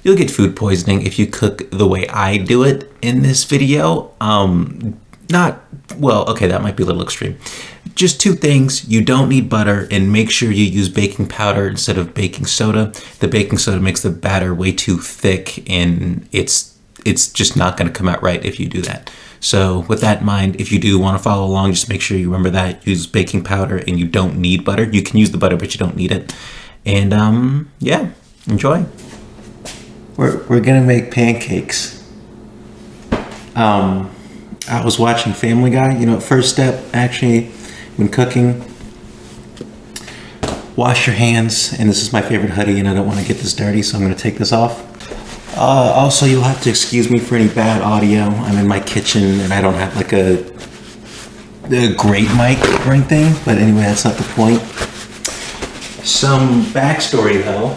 You'll get food poisoning if you cook the way I do it in this video. That might be a little extreme. Just two things: you don't need butter, and make sure you use baking powder instead of baking soda. The baking soda makes the batter way too thick, and it's just not going to come out right if you do that. So with that in mind, if you do want to follow along, just make sure you remember that. Use baking powder, and you don't need butter. You can use the butter, but you don't need it. And yeah, enjoy. We're gonna make pancakes. I was watching Family Guy. First step actually when cooking, wash your hands. And this is my favorite hoodie, and I don't want to get this dirty, so I'm gonna take this off. Also, you'll have to excuse me for any bad audio. I'm in my kitchen, and I don't have like a great mic or anything. But anyway, that's not the point. Some backstory though.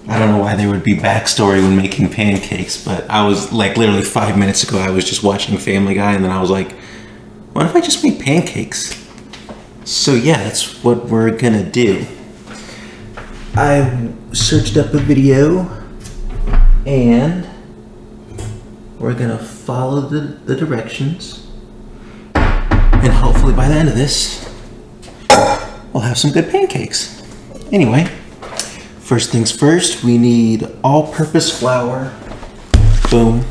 I don't know why there would be backstory when making pancakes, but I was like literally 5 minutes ago, I was just watching Family Guy, and then I was like, what if I just made pancakes? So yeah, that's what we're gonna do. I searched up a video, and we're gonna follow the directions, and hopefully by the end of this, we'll have some good pancakes. Anyway. First things first, we need all-purpose flour, boom,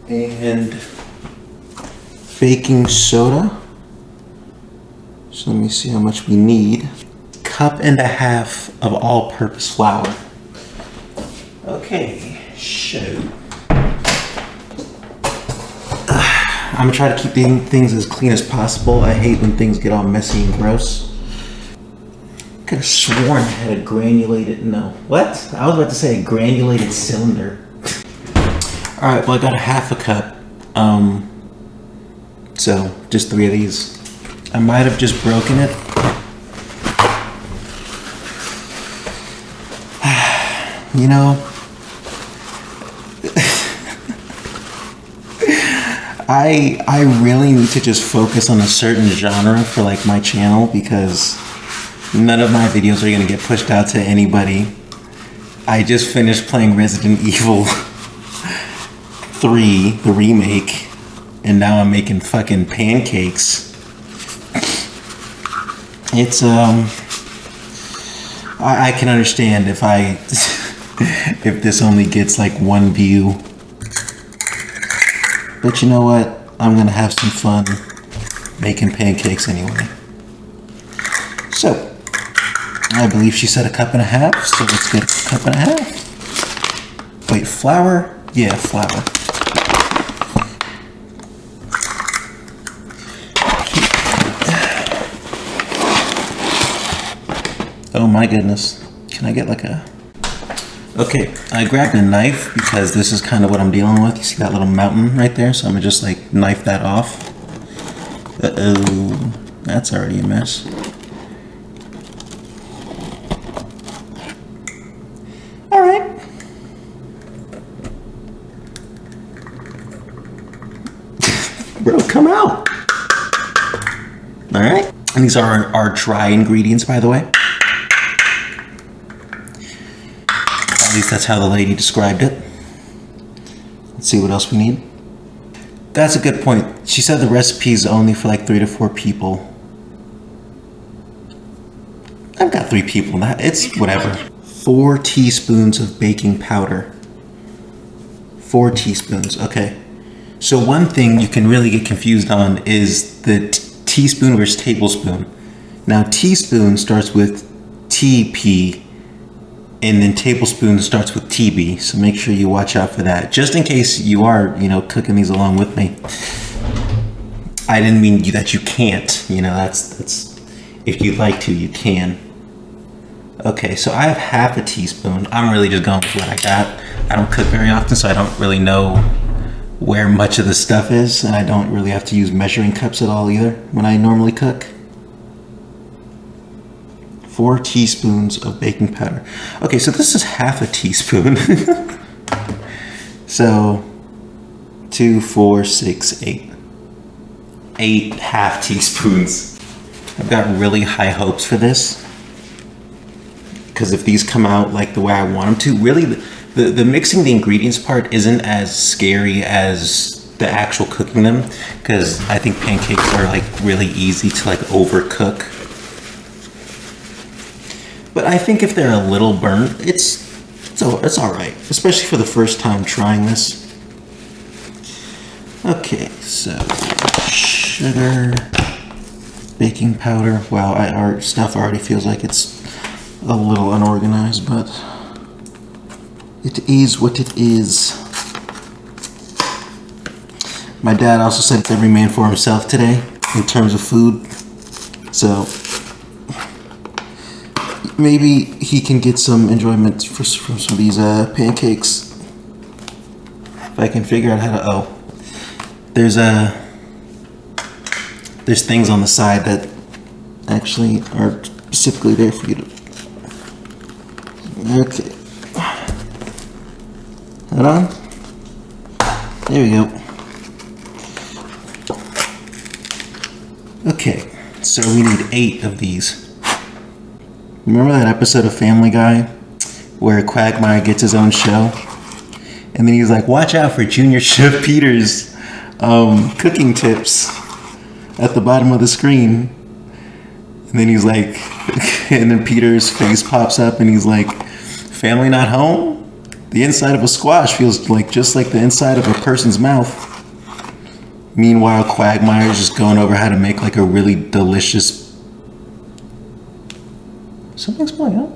and baking soda. So let me see how much we need. 1.5 cups of all-purpose flour. Okay, so I'm gonna try to keep things as clean as possible. I hate when things get all messy and gross. I could have sworn I had a granulated, no. What? I was about to say a granulated cylinder. Alright, well I got 1/2 cup. So just 3 of these. I might have just broken it. I really need to just focus on a certain genre for like my channel, because none of my videos are gonna get pushed out to anybody. I just finished playing Resident Evil 3, the remake, and now I'm making fucking pancakes. It's I can understand if if this only gets like 1 view. But you know what? I'm gonna have some fun making pancakes anyway. So I believe she said 1.5 cups, so let's get 1.5 cups. Wait, flour? Yeah, flour. Oh my goodness. Can I get like a... Okay, I grabbed a knife because this is kind of what I'm dealing with. You see that little mountain right there? So I'm gonna just like knife that off. Uh-oh, that's already a mess. Bro, come out. All right. And these are our dry ingredients, by the way. At least that's how the lady described it. Let's see what else we need. That's a good point. She said the recipe is only for like 3 to 4 people. I've got 3 people. It's whatever. 4 teaspoons of baking powder. 4 teaspoons. Okay. So one thing you can really get confused on is the teaspoon versus tablespoon. Now teaspoon starts with TP, and then tablespoon starts with TB. So make sure you watch out for that. Just in case you are, cooking these along with me. I didn't mean that you can't. That's if you'd like to, you can. Okay, so I have 1/2 teaspoon. I'm really just going with what I got. I don't cook very often, so I don't really know where much of the stuff is, and I don't really have to use measuring cups at all either when I normally cook. 4 teaspoons of baking powder. Okay, so this is 1/2 teaspoon. So 2, 4, 6, 8. 8 1/2 teaspoons. I've got really high hopes for this, because if these come out like the way I want them to, really the mixing the ingredients part isn't as scary as the actual cooking them, because I think pancakes are like really easy to like overcook. But I think if they're a little burnt, it's all right, especially for the first time trying this. Okay, so sugar, baking powder. Wow, our stuff already feels like it's a little unorganized, but it is what it is. My dad also said it's every man for himself today in terms of food, so maybe he can get some enjoyment from some of these pancakes if I can figure out how to. Oh, there's things on the side that actually are specifically there for you to. Okay, hold on. There we go. Okay, so we need 8 of these. Remember that episode of Family Guy where Quagmire gets his own show? And then he's like, watch out for Junior Chef Peter's cooking tips at the bottom of the screen. And then he's like, and then Peter's face pops up and he's like, family not home? The inside of a squash feels like just like the inside of a person's mouth. Meanwhile, Quagmire's just going over how to make like a really delicious. Something's blowing up.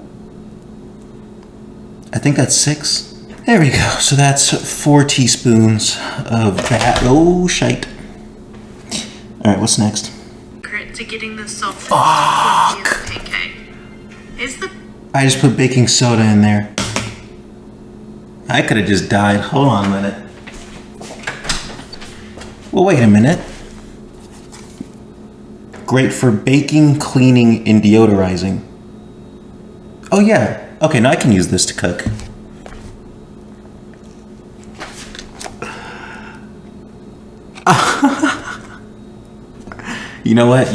I think that's 6. There we go. So that's 4 teaspoons of that. Oh, shite. All right, what's next? To getting the soft pancake. I just put baking soda in there. I could have just died. Hold on a minute. Well, wait a minute. Great for baking, cleaning, and deodorizing. Oh yeah. Okay, now I can use this to cook. You know what?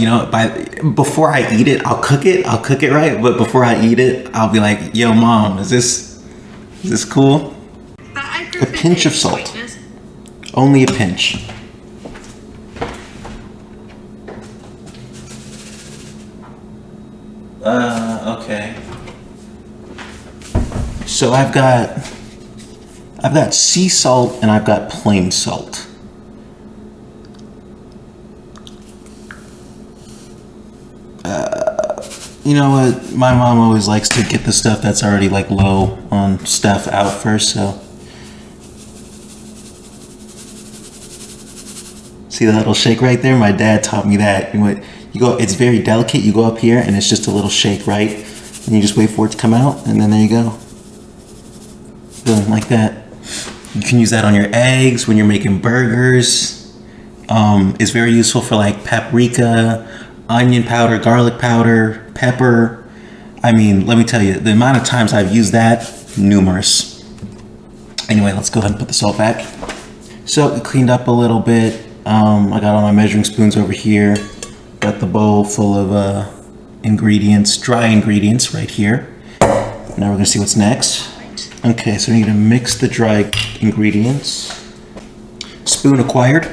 Before I eat it, I'll cook it right. But before I eat it, I'll be like, "Yo, mom, is this cool?" A pinch of salt. Sweetness. Only a pinch. Okay. So I've got sea salt and I've got plain salt. You know what? My mom always likes to get the stuff that's already like low on stuff out first, so. See that little shake right there? My dad taught me that. It's very delicate. You go up here and it's just a little shake, right? And you just wait for it to come out, and then there you go. Boom, like that. You can use that on your eggs when you're making burgers. It's very useful for like paprika, onion powder, garlic powder, pepper. I mean, let me tell you, the amount of times I've used that, numerous. Anyway, let's go ahead and put the salt back. So it cleaned up a little bit. I got all my measuring spoons over here. Got the bowl full of ingredients, dry ingredients right here. Now we're gonna see what's next. Okay, so we need to mix the dry ingredients. Spoon acquired.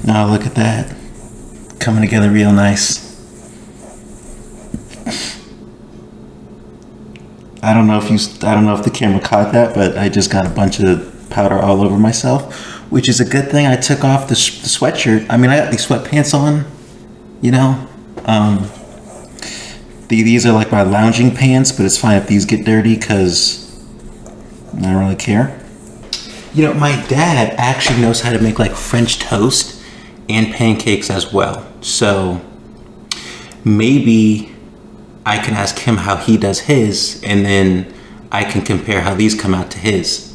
Now look at that. Coming together real nice. I don't know if the camera caught that, but I just got a bunch of powder all over myself, which is a good thing. I took off the sweatshirt. I mean, I got these sweatpants on, you know. These are like my lounging pants, but it's fine if these get dirty because I don't really care. You know, my dad actually knows how to make like French toast and pancakes as well. So maybe I can ask him how he does his, and then I can compare how these come out to his.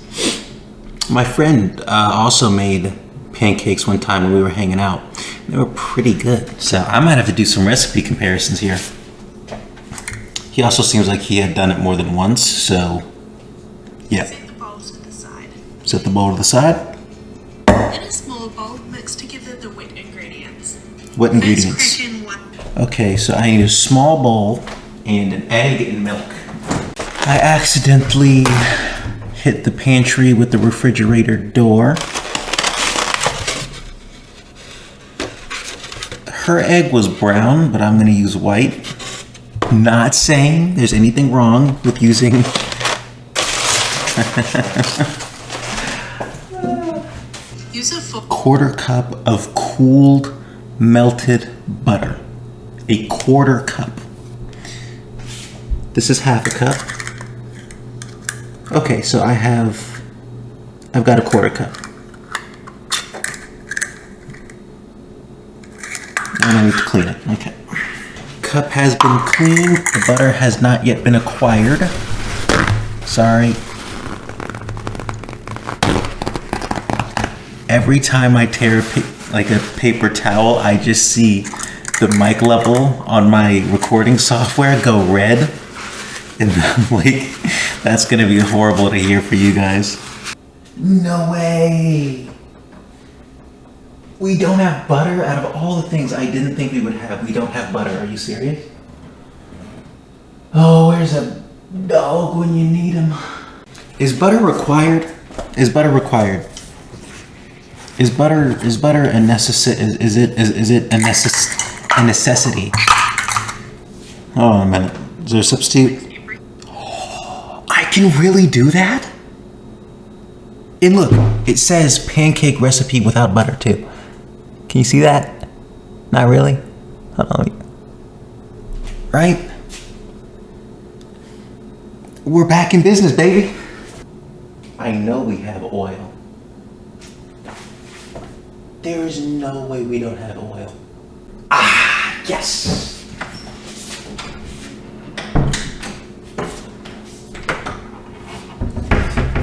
My friend also made pancakes one time when we were hanging out. They were pretty good. So I might have to do some recipe comparisons here. He also seems like he had done it more than once, so yeah. Set the bowl to the side. Set the bowl to the side. In a smaller bowl, mix together the wet ingredients. Wet ingredients. Okay, so I need a small bowl and an egg and milk. I accidentally hit the pantry with the refrigerator door. Her egg was brown, but I'm gonna use white. Not saying there's anything wrong with using Use a full quarter cup of cooled melted butter. A quarter cup. This is half a cup. Okay, so I've got a quarter cup. And I need to clean it. Okay. Cup has been cleaned. The butter has not yet been acquired. Sorry. Every time I tear like a paper towel, I just see the mic level on my recording software go red. And I'm like, that's gonna be horrible to hear for you guys. No way. We don't have butter? Out of all the things I didn't think we would have, we don't have butter. Are you serious? Oh, where's a dog when you need him? Is butter required? Is butter required? Is butter a necessity? Is it a necessity? Hold on a minute. Is there a substitute? Oh, I can really do that? And look, it says pancake recipe without butter too. Can you see that? Not really? Hold on. Right? We're back in business, baby. I know we have oil. There is no way we don't have oil. Ah, yes!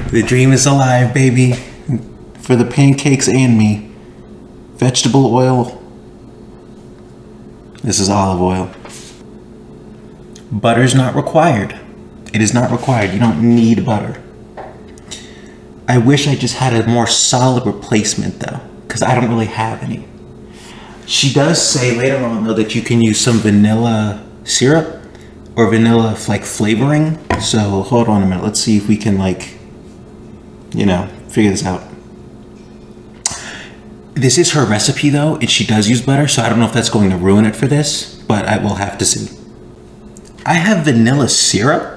The dream is alive, baby. For the pancakes and me. Vegetable oil. This is olive oil. Butter's not required. It is not required. You don't need butter. I wish I just had a more solid replacement though, because I don't really have any. She does say later on though that you can use some vanilla syrup or vanilla like flavoring. So hold on a minute. Let's see if we can figure this out. This is her recipe though, and she does use butter, so I don't know if that's going to ruin it for this, but I will have to see. I have vanilla syrup.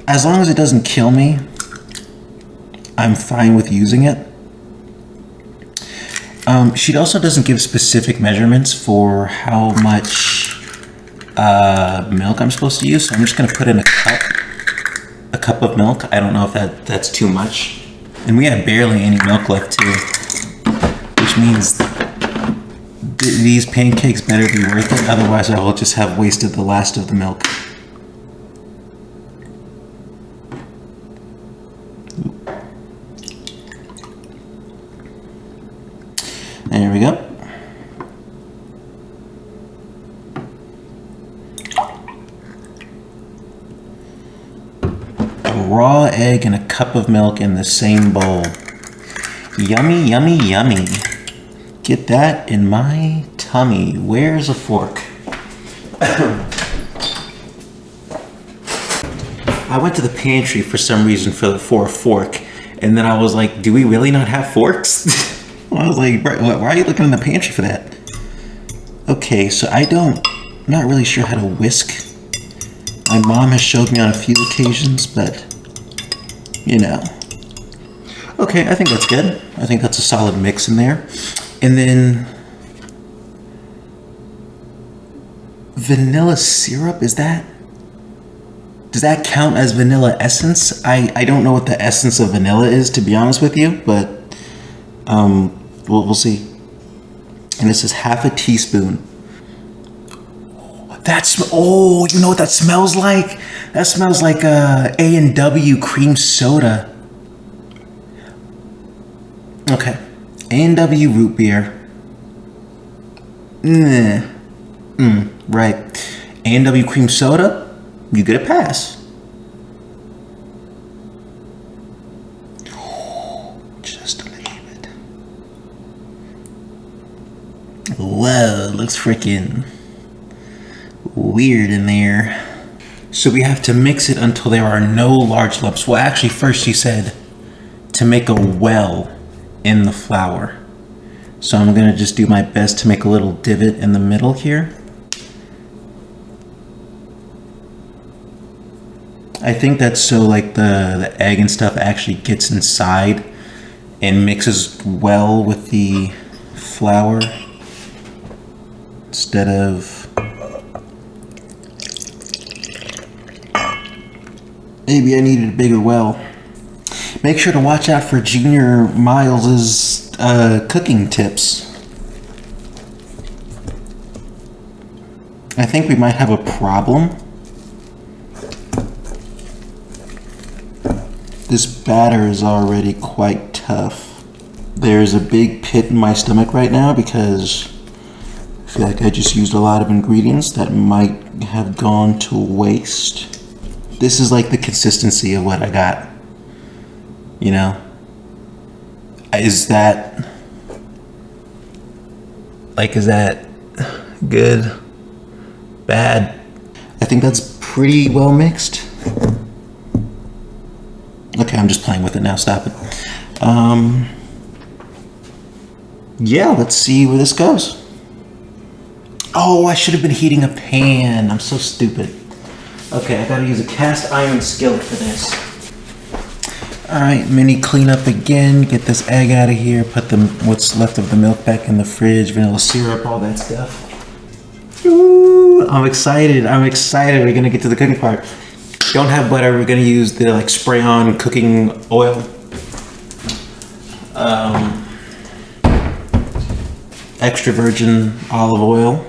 As long as it doesn't kill me, I'm fine with using it. She also doesn't give specific measurements for how much milk I'm supposed to use, so I'm just gonna put in a cup of milk. I don't know if that's too much. And we have barely any milk left too, which means these pancakes better be worth it, otherwise I will just have wasted the last of the milk. There we go. Raw egg and a cup of milk in the same bowl. Yummy, yummy, yummy. Get that in my tummy. Where's a fork? I went to the pantry for some reason for a fork, and then I was like, do we really not have forks? I was like, why are you looking in the pantry for that? Okay, so I'm not really sure how to whisk. My mom has showed me on a few occasions, but Okay, I think that's good. I think that's a solid mix in there. And then vanilla syrup, does that count as vanilla essence? I don't know what the essence of vanilla is, to be honest with you, but we'll see. And this is half a teaspoon. You know what that smells like? That smells like A&W cream soda. Okay, A&W root beer. Right. A&W cream soda, you get a pass. Just Whoa, looks freaking weird in there. So we have to mix it until there are no large lumps. Well, actually, first she said to make a well in the flour. So I'm gonna just do my best to make a little divot in the middle here. I think that's so like the egg and stuff actually gets inside and mixes well with the flour instead of maybe I needed a bigger well. Make sure to watch out for Junior Miles's cooking tips. I think we might have a problem. This batter is already quite tough. There's a big pit in my stomach right now because I feel like I just used a lot of ingredients that might have gone to waste. This is like the consistency of what I got. You know? Is that good? Bad? I think that's pretty well mixed. Okay, I'm just playing with it now, stop it. Yeah, let's see where this goes. Oh, I should have been heating a pan. I'm so stupid. Okay, I gotta use a cast iron skillet for this. All right, mini cleanup again. Get this egg out of here. Put what's left of the milk back in the fridge. Vanilla syrup, all that stuff. Ooh, I'm excited. We're gonna get to the cooking part. Don't have butter. We're gonna use the like spray-on cooking oil. Extra virgin olive oil.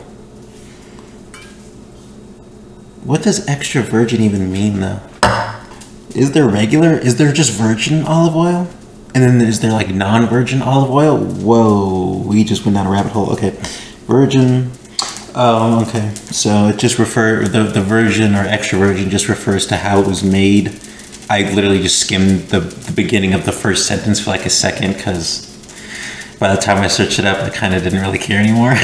What does extra virgin even mean though? Is there just virgin olive oil? And then is there like non-virgin olive oil? Whoa, we just went down a rabbit hole. Okay, virgin. Oh, okay. So it just the virgin or extra virgin just refers to how it was made. I literally just skimmed the beginning of the first sentence for like a second because by the time I searched it up, I kind of didn't really care anymore.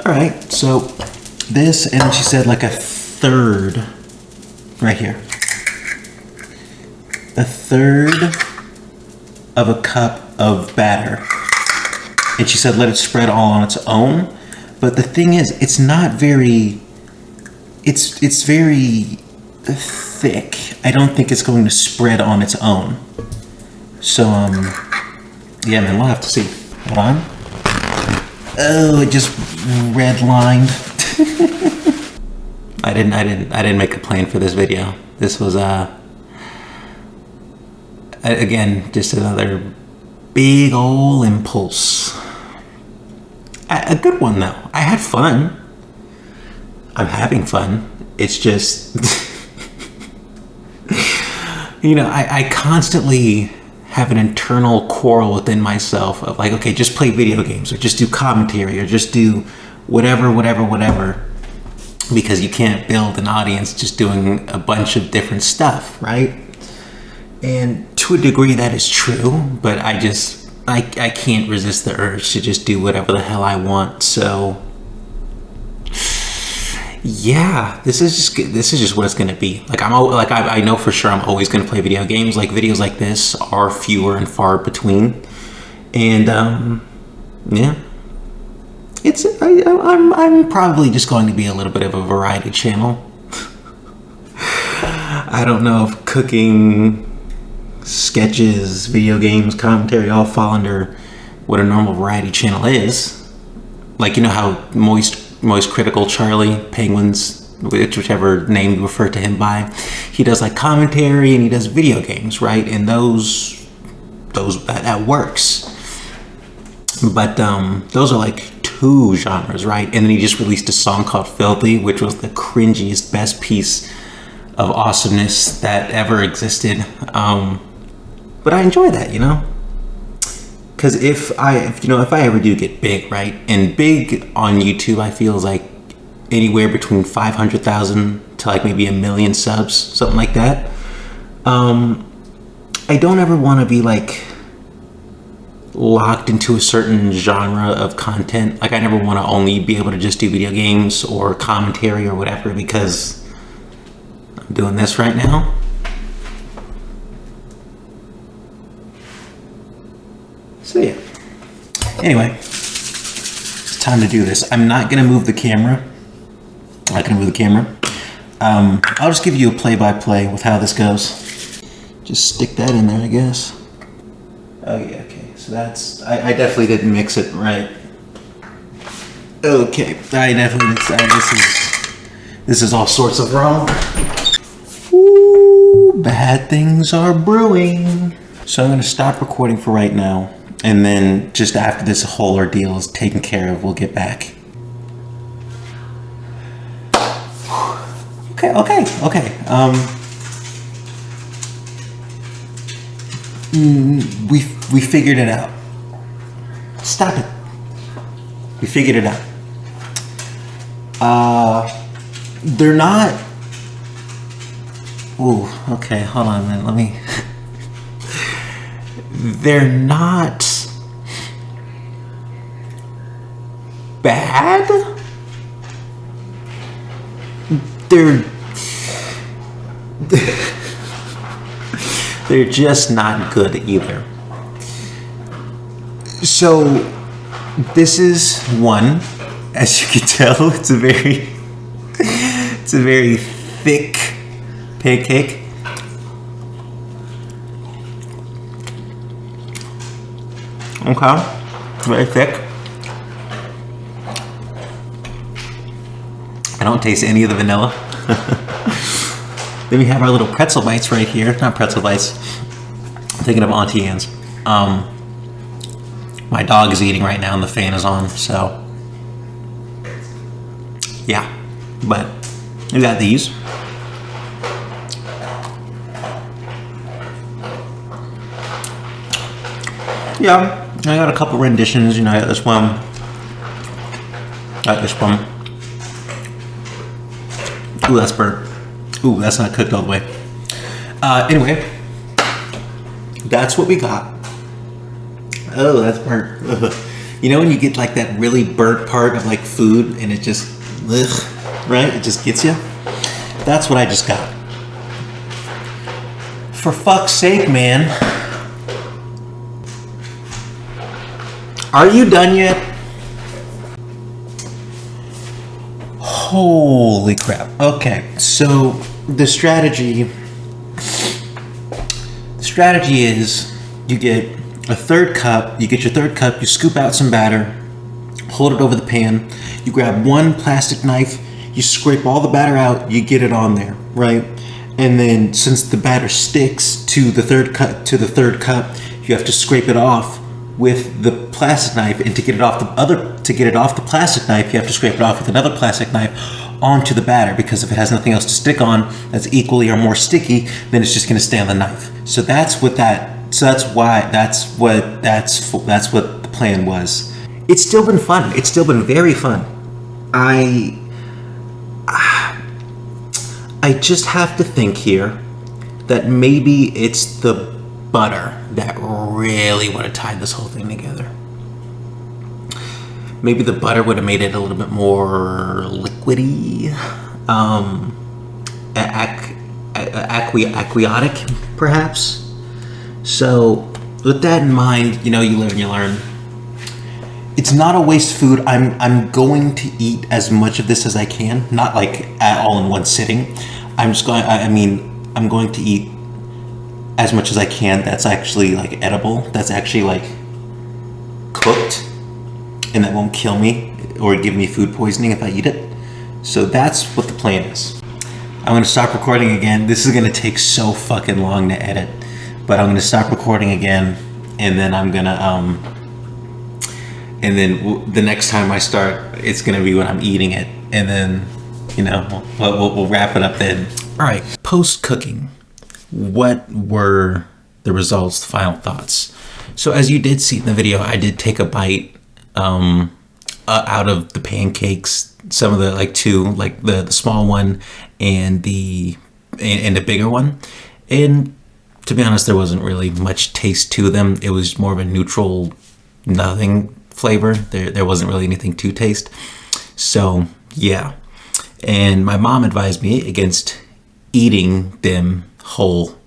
All right, so this, and she said like a third, right here. A third of a cup of batter. And she said let it spread all on its own. But the thing is, it's not very, it's very thick. I don't think it's going to spread on its own. So, yeah, man, we'll have to see. Hold on. Oh, it just redlined. I didn't make a plan for this video. This was, again, just another big ol' impulse. A good one though. I had fun. I'm having fun. It's just, you know, I constantly have an internal quarrel within myself of like, okay, just play video games or just do commentary or just do whatever, because you can't build an audience just doing a bunch of different stuff, right? And to a degree that is true, but I can't resist the urge to just do whatever the hell I want. So yeah, this is just what it's gonna be. Like I know for sure I'm always gonna play video games. Like videos like this are fewer and far between, and yeah, I'm probably just going to be a little bit of a variety channel. I don't know if cooking, sketches, video games, commentary all fall under what a normal variety channel is. Like, you know how Moist Critical Charlie, Penguins, whichever name you refer to him by, he does like commentary and he does video games, right? And that works. But those are like two genres, right? And then he just released a song called Filthy, which was the cringiest, best piece of awesomeness that ever existed. But I enjoy that, you know? Because if I ever do get big, right? And big on YouTube, I feel is like anywhere between 500,000 to like maybe 1 million subs, something like that. I don't ever want to be like locked into a certain genre of content. Like I never want to only be able to just do video games or commentary or whatever, because I'm doing this right now. So yeah. Anyway, it's time to do this. I'm not gonna move the camera. I'm not gonna move the camera. I'll just give you a play-by-play with how this goes. Just stick that in there, I guess. Oh yeah, okay. So that's, I definitely didn't mix it right. Okay, I definitely mixed that. This is all sorts of wrong. Ooh, bad things are brewing. So I'm gonna stop recording for right now, and then just after this whole ordeal is taken care of, we'll get back. Okay. We figured it out. Stop it. We figured it out. They're not. Ooh, okay, hold on a minute. Let me. They're not bad. They're just not good either. So this is one, as you can tell, it's a very thick pancake. Okay, very thick. I don't taste any of the vanilla. Then we have our little pretzel bites right here. Not pretzel bites. I'm thinking of Auntie Anne's. My dog is eating right now and the fan is on, so yeah. But we got these. Yeah, I got a couple renditions. You know, I got this one. Got this one. Ooh, that's burnt. Ooh, that's not cooked all the way. Anyway, that's what we got. Oh, that's burnt. Ugh. You know when you get like that really burnt part of like food and it just, ugh, right? It just gets you? That's what I just got. For fuck's sake, man. Are you done yet? Holy crap. Okay, so the strategy is you get a third cup, you scoop out some batter, hold it over the pan, you grab one plastic knife, you scrape all the batter out, you get it on there, right? And then since the batter sticks to the third cup, you have to scrape it off with the plastic knife, and to get it off the plastic knife, you have to scrape it off with another plastic knife onto the batter, because if it has nothing else to stick on that's equally or more sticky, then it's just going to stay on the knife. So that's what the plan was. It's still been fun. It's still been very fun. I just have to think here that maybe it's the butter that really would have tied this whole thing together. Maybe the butter would have made it a little bit more liquidy, aquatic, perhaps. So with that in mind, you know, you live and you learn. It's not a waste of food. I'm going to eat as much of this as I can, not like all in one sitting. I'm going to eat as much as I can that's actually like edible, that's actually like cooked, and that won't kill me or give me food poisoning if I eat it. So that's what the plan is. I'm gonna stop recording again. This is gonna take so fucking long to edit, but I'm gonna stop recording again, and then I'm gonna and then the next time I start, it's gonna be when I'm eating it, and then, you know, we'll wrap it up then. All right, post cooking. What were the results, the final thoughts? So as you did see in the video, I did take a bite out of the pancakes, some of the like two, like the small one and the bigger one. And to be honest, there wasn't really much taste to them. It was more of a neutral nothing flavor. There wasn't really anything to taste. So yeah. And my mom advised me against eating them whole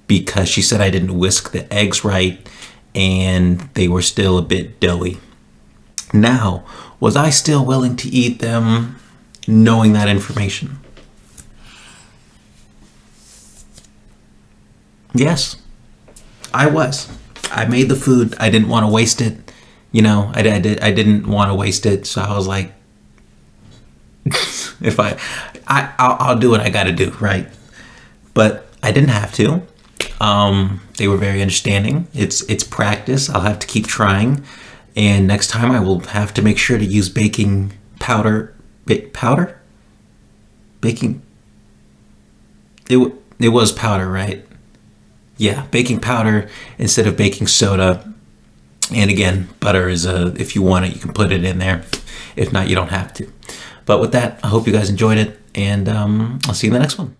because she said I didn't whisk the eggs right and they were still a bit doughy. Now, was I still willing to eat them knowing that information? Yes, I was. I made the food. I didn't want to waste it. You know, I didn't want to waste it. So I was like, if I'll do what I got to do, right? But I didn't have to. They were very understanding. It's practice. I'll have to keep trying, and next time I will have to make sure to use baking powder. Baking. It was powder, right? Yeah, baking powder instead of baking soda. And again, butter is if you want it, you can put it in there. If not, you don't have to. But with that, I hope you guys enjoyed it, and I'll see you in the next one.